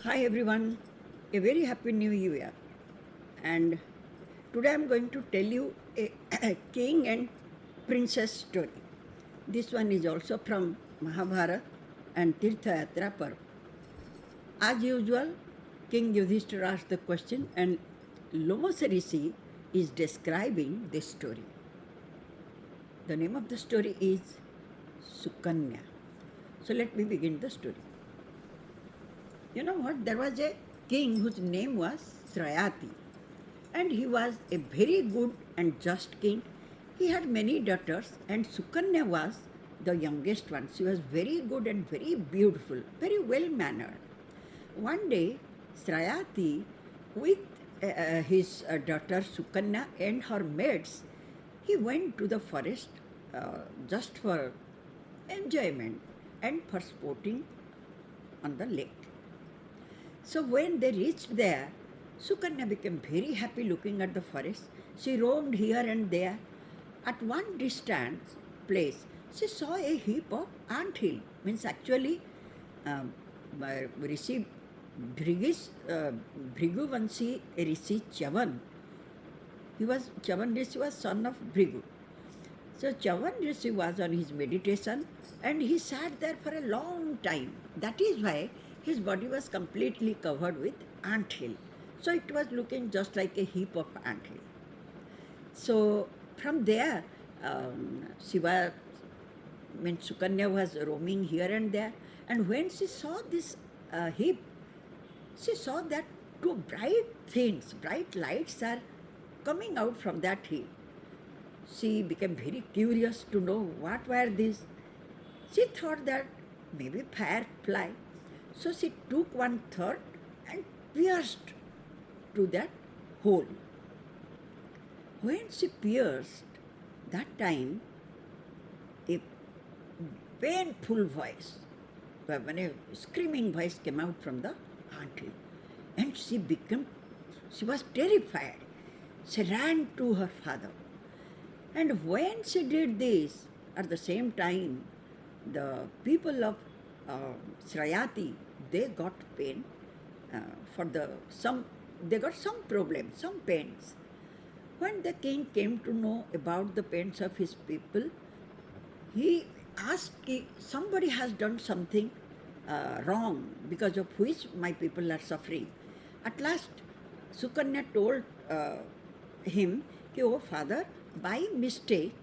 Hi everyone, a very happy new year. And today I'm going to tell you a king and princess story. This one is also from Mahabharata and Tirthayatra Parva. As usual, King Yudhishthira asked the question, and Lomos Rishi is describing this story. The name of the story is Sukanya. So let me begin the story. You know what? There was a king whose name was Srayati, and he was a very good and just king. He had many daughters, and Sukanya was the youngest one. She was very good and very beautiful, very well mannered. One day, Srayati, with his daughter Sukanya and her maids, he went to the forest just for enjoyment and for sporting on the lake. So when they reached there, Sukanya became very happy looking at the forest. She roamed here and there. At one distant place, she saw a heap of anthill. Means actually, Rishi Bhrigu Vanshi Rishi Chyavan. Chyavan Rishi was son of Bhrigu. So Chyavan Rishi was on his meditation and he sat there for a long time. That is why his body was completely covered with anthill. So it was looking just like a heap of anthill. So from there, Shiva, when Sukanya was roaming here and there, and when she saw this heap, she saw that two bright things, bright lights are coming out from that heap. She became very curious to know what were these. She thought that maybe firefly. So she took one third and pierced to that hole. When she pierced, that time a painful voice, a screaming voice came out from the anthill. And she was terrified. She ran to her father. And when she did this, at the same time, the people of Srayati, they got pain they got some problems, some pains. When the king came to know about the pains of his people, he asked, somebody has done something wrong because of which my people are suffering. At last, Sukanya told him, oh father, by mistake,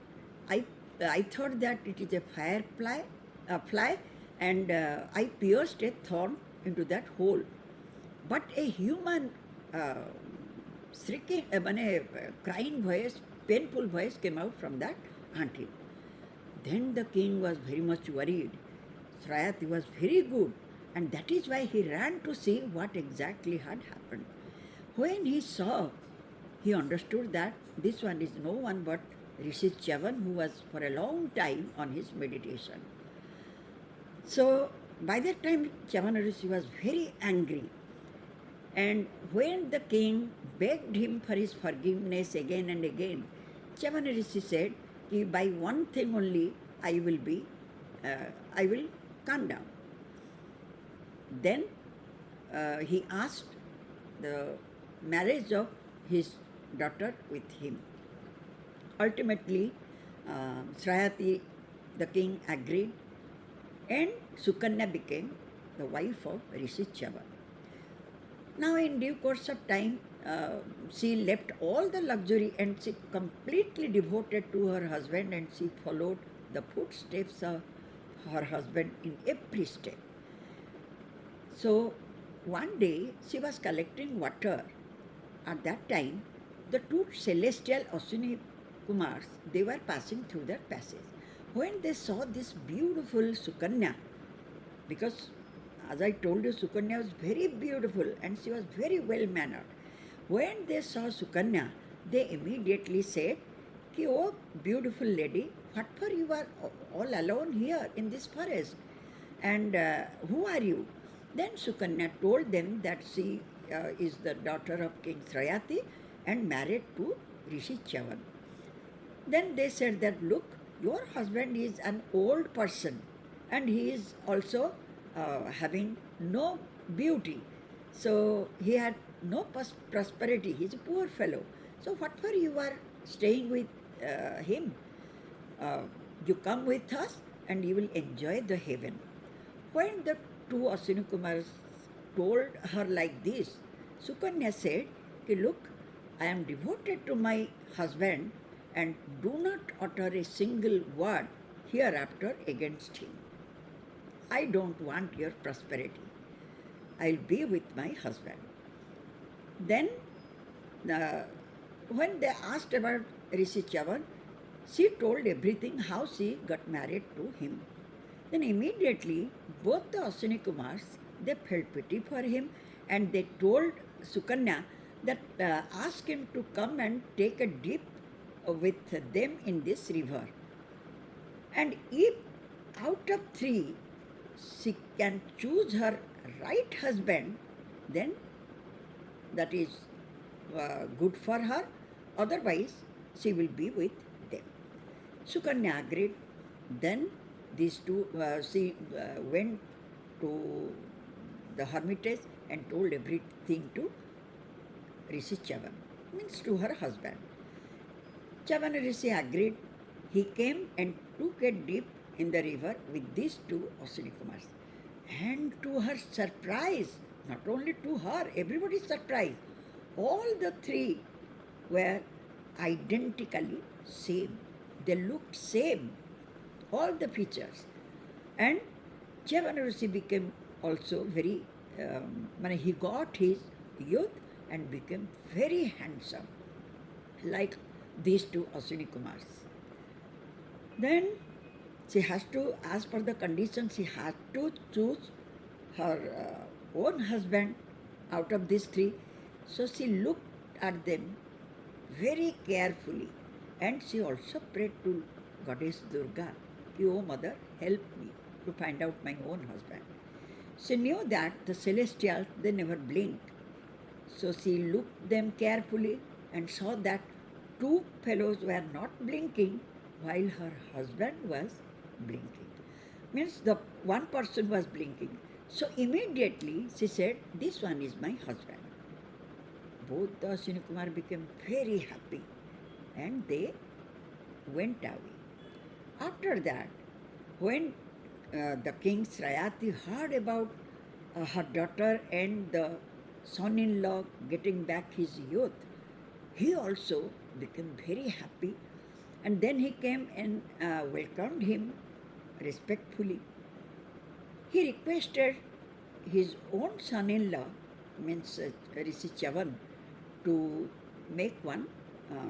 I thought that it is a fly, and I pierced a thorn into that hole. But a human shrieking, crying voice, painful voice came out from that anthill. Then the king was very much worried. Srayati was very good, and that is why he ran to see what exactly had happened. When he saw, he understood that this one is no one but Rishi Chyavan, who was for a long time on his meditation. So by that time, Chyavana Rishi was very angry. And when the king begged him for his forgiveness again and again, Chyavana Rishi said, by one thing only I will calm down. Then he asked the marriage of his daughter with him. Ultimately, Srayati, the king, agreed, and Sukanya became the wife of Rishi Chyavan. Now, in due course of time, she left all the luxury and she completely devoted to her husband, and she followed the footsteps of her husband in every step. So, one day she was collecting water. At that time, the two celestial Ashwini Kumars, they were passing through that passage. When they saw this beautiful Sukanya, because as I told you, Sukanya was very beautiful and she was very well mannered. When they saw Sukanya, they immediately said, oh beautiful lady, what for you are all alone here in this forest? And who are you? Then Sukanya told them that she is the daughter of King Srayati and married to Rishi Chyavan. Then they said that, look, your husband is an old person and he is also having no beauty. So he had no prosperity. He's a poor fellow. So what for you are staying with him? Uh, you come with us and you will enjoy the heaven. When the two Ashwini Kumars told her like this, Sukanya said, "Ki look, I am devoted to my husband and do not utter a single word hereafter against him. I don't want your prosperity. I'll be with my husband." Then, uh, when they asked about Rishi Chyavan, she told everything how she got married to him. Then immediately, both the Ashwini Kumars, they felt pity for him and they told Sukanya that ask him to come and take a dip with them in this river. And if out of three she can choose her right husband, then that is good for her. Otherwise, she will be with them. Sukanya agreed. Then these two, she went to the hermitage and told everything to Rishi Chyavan, means to her husband. Chyavana Rishi agreed. He came and took a dip in the river with these two Ashwini Kumars. And to her surprise, not only to her, everybody's surprise, all the three were identically same. They looked same, all the features. And Chyavana Rishi became also very, he got his youth and became very handsome, like these two Ashwini Kumars. Then she has to, as per the conditions, she had to choose her own husband out of these three. So she looked at them very carefully and she also prayed to Goddess Durga, "Oh Mother, help me to find out my own husband." She knew that the celestials, they never blink. So she looked them carefully and saw that two fellows were not blinking while her husband was blinking. Means the one person was blinking. So immediately she said, "This one is my husband." Both the Ashwini Kumar became very happy and they went away. After that, when the king Srayati heard about her daughter and the son-in-law getting back his youth, he also became very happy. And then he came and welcomed him respectfully. He requested his own son-in-law, means Rishi Chyavan, to make one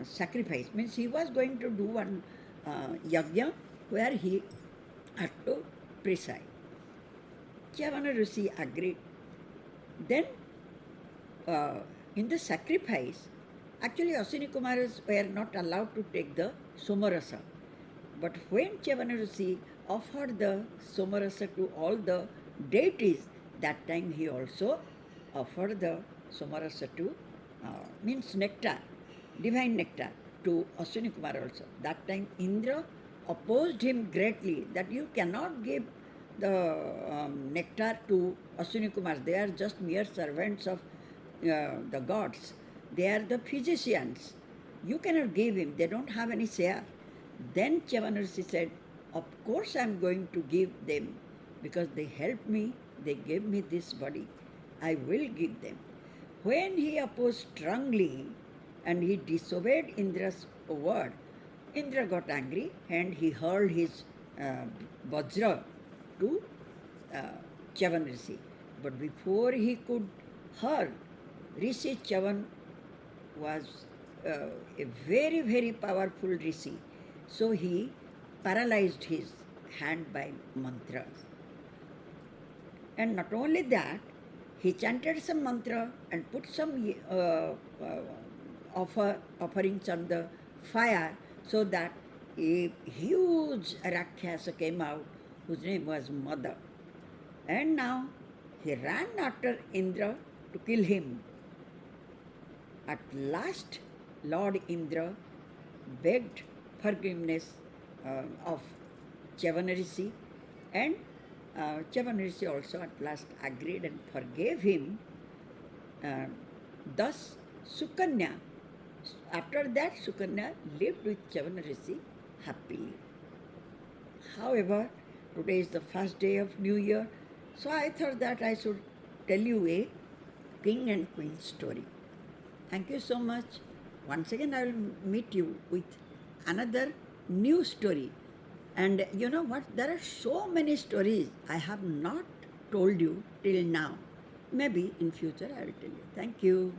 sacrifice. Means he was going to do one yajna where he had to preside. Chyavana Rishi agreed. Then in the sacrifice, actually Ashwini Kumaras were not allowed to take the Somarasa. But when Chyavana Rishi offered the Somarasa to all the deities, that time he also offered the Somarasa to, means nectar, divine nectar, to Ashwini Kumar also. That time Indra opposed him greatly that you cannot give the nectar to Ashwini Kumar. They are just mere servants of the gods. They are the physicians. You cannot give him. They don't have any share. Then Chyavana Rishi said, "Of course I am going to give them because they helped me. They gave me this body. I will give them." When he opposed strongly and he disobeyed Indra's word, Indra got angry and he hurled his vajra to Chyavan Rishi. But before he could hurl, Rishi Chyavan was a very, very powerful Rishi. So he paralyzed his hand by mantras. And not only that, he chanted some mantra and put some offerings on the fire so that a huge Rakshasa came out whose name was Mother. And now he ran after Indra to kill him. At last, Lord Indra begged forgiveness of Chyavana Rishi, and Chyavana Rishi also at last agreed and forgave him. Uh, thus, Sukanya, after that, Sukanya lived with Chyavana Rishi happily. However, today is the first day of New Year, so I thought that I should tell you a king and queen story. Thank you so much. Once again, I will meet you with another new story. And you know what? There are so many stories I have not told you till now. Maybe in future I will tell you. Thank you.